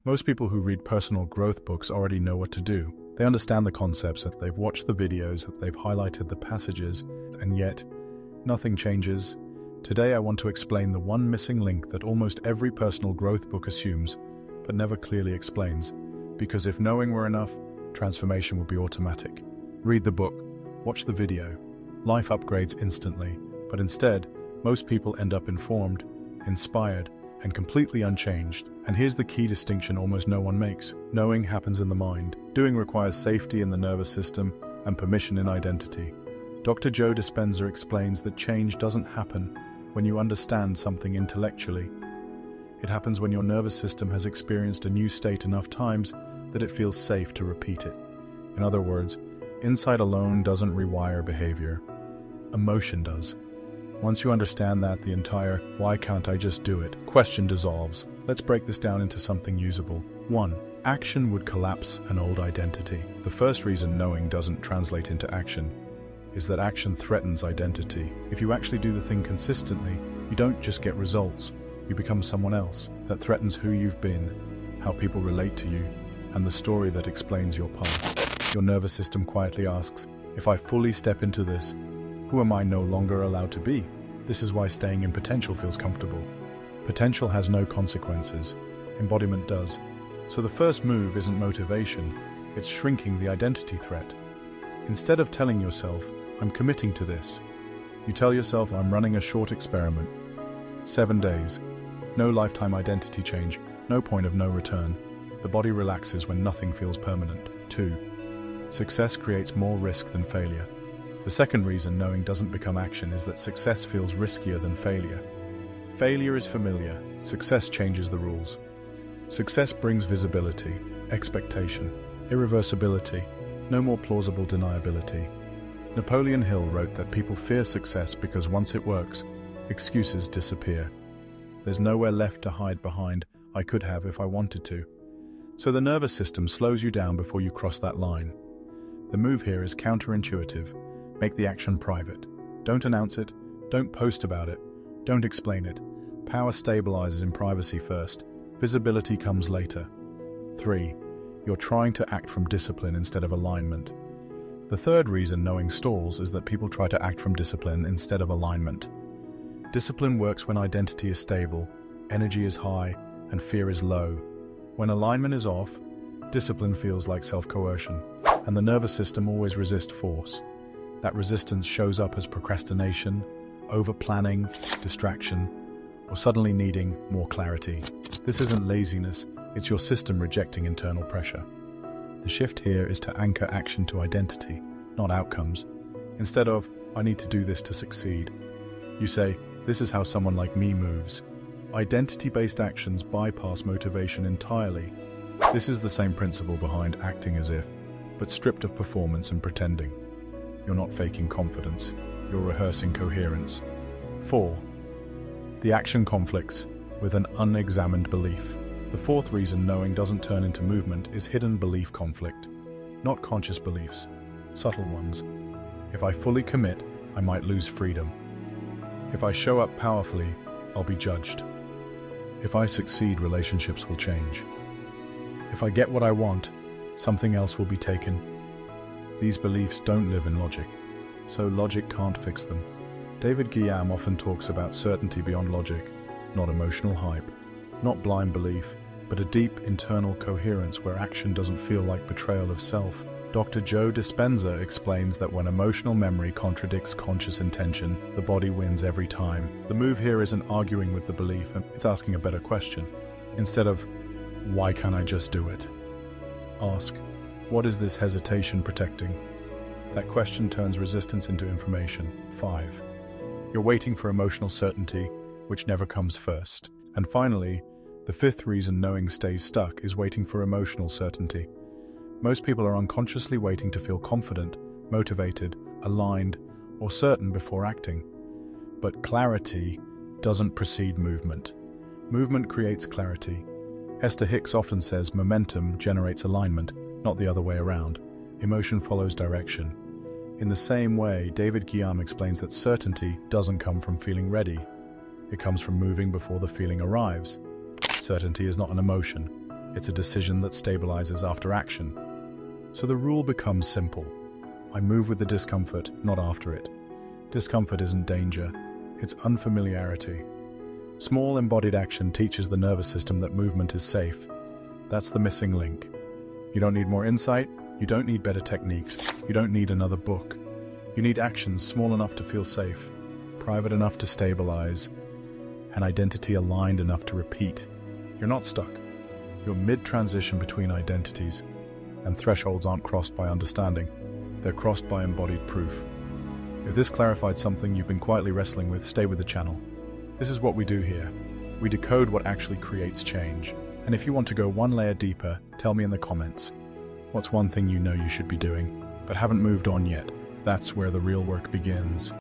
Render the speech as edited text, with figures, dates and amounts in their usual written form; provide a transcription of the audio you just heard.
Most people who read personal growth books already know what to do. They understand the concepts, that they've watched the videos, that they've highlighted the passages, and yet nothing changes. Today I want to explain the one missing link that almost every personal growth book assumes, but never clearly explains. Because if knowing were enough, transformation would be automatic. Read the book, watch the video, life upgrades instantly, but instead, most people end up informed, inspired, and completely unchanged. And here's the key distinction almost no one makes. Knowing happens in the mind. Doing requires safety in the nervous system and permission in identity. Dr. Joe Dispenza explains that change doesn't happen when you understand something intellectually. It happens when your nervous system has experienced a new state enough times that it feels safe to repeat it. In other words, insight alone doesn't rewire behavior. Emotion does. Once you understand that, the entire "why can't I just do it" question dissolves. Let's break this down into something usable. 1. Action would collapse an old identity. The first reason knowing doesn't translate into action is that action threatens identity. If you actually do the thing consistently, you don't just get results, you become someone else. That threatens who you've been, how people relate to you, and the story that explains your past. Your nervous system quietly asks, if I fully step into this, who am I no longer allowed to be? This is why staying in potential feels comfortable. Potential has no consequences. Embodiment does. So the first move isn't motivation, it's shrinking the identity threat. Instead of telling yourself, I'm committing to this, you tell yourself, I'm running a short experiment. 7 days. No lifetime identity change, no point of no return. The body relaxes when nothing feels permanent. 2. Success creates more risk than failure. The second reason knowing doesn't become action is that success feels riskier than failure. Failure is familiar. Success changes the rules. Success brings visibility, expectation, irreversibility, no more plausible deniability. Napoleon Hill wrote that people fear success because once it works, excuses disappear. There's nowhere left to hide behind, I could have if I wanted to. So the nervous system slows you down before you cross that line. The move here is counterintuitive. Make the action private. Don't announce it. Don't post about it. Don't explain it. Power stabilizes in privacy first. Visibility comes later. 3. You're trying to act from discipline instead of alignment. The third reason knowing stalls is that people try to act from discipline instead of alignment. Discipline works when identity is stable, energy is high, and fear is low. When alignment is off, discipline feels like self-coercion, and the nervous system always resists force. That resistance shows up as procrastination, over-planning, distraction, or suddenly needing more clarity. This isn't laziness, it's your system rejecting internal pressure. The shift here is to anchor action to identity, not outcomes. Instead of, I need to do this to succeed, you say, this is how someone like me moves. Identity-based actions bypass motivation entirely. This is the same principle behind acting as if, but stripped of performance and pretending. You're not faking confidence, you're rehearsing coherence. 4. The action conflicts with an unexamined belief. The fourth reason knowing doesn't turn into movement is hidden belief conflict. Not conscious beliefs, subtle ones. If I fully commit, I might lose freedom. If I show up powerfully, I'll be judged. If I succeed, relationships will change. If I get what I want, something else will be taken. These beliefs don't live in logic, so logic can't fix them. David Guillaume often talks about certainty beyond logic, not emotional hype, not blind belief, but a deep internal coherence where action doesn't feel like betrayal of self. Dr. Joe Dispenza explains that when emotional memory contradicts conscious intention, the body wins every time. The move here isn't arguing with the belief, it's asking a better question. Instead of, why can't I just do it? Ask, what is this hesitation protecting? That question turns resistance into information. 5. You're waiting for emotional certainty, which never comes first. And finally, the fifth reason knowing stays stuck is waiting for emotional certainty. Most people are unconsciously waiting to feel confident, motivated, aligned, or certain before acting. But clarity doesn't precede movement. Movement creates clarity. Esther Hicks often says momentum generates alignment, not the other way around. Emotion follows direction. In the same way, David Guillaume explains that certainty doesn't come from feeling ready. It comes from moving before the feeling arrives. Certainty is not an emotion. It's a decision that stabilizes after action. So the rule becomes simple. I move with the discomfort, not after it. Discomfort isn't danger, it's unfamiliarity. Small embodied action teaches the nervous system that movement is safe. That's the missing link. You don't need more insight, you don't need better techniques, you don't need another book. You need actions small enough to feel safe, private enough to stabilize, and identity aligned enough to repeat. You're not stuck. You're mid-transition between identities, and thresholds aren't crossed by understanding. They're crossed by embodied proof. If this clarified something you've been quietly wrestling with, stay with the channel. This is what we do here. We decode what actually creates change. And if you want to go one layer deeper, tell me in the comments. What's one thing you know you should be doing, but haven't moved on yet? That's where the real work begins.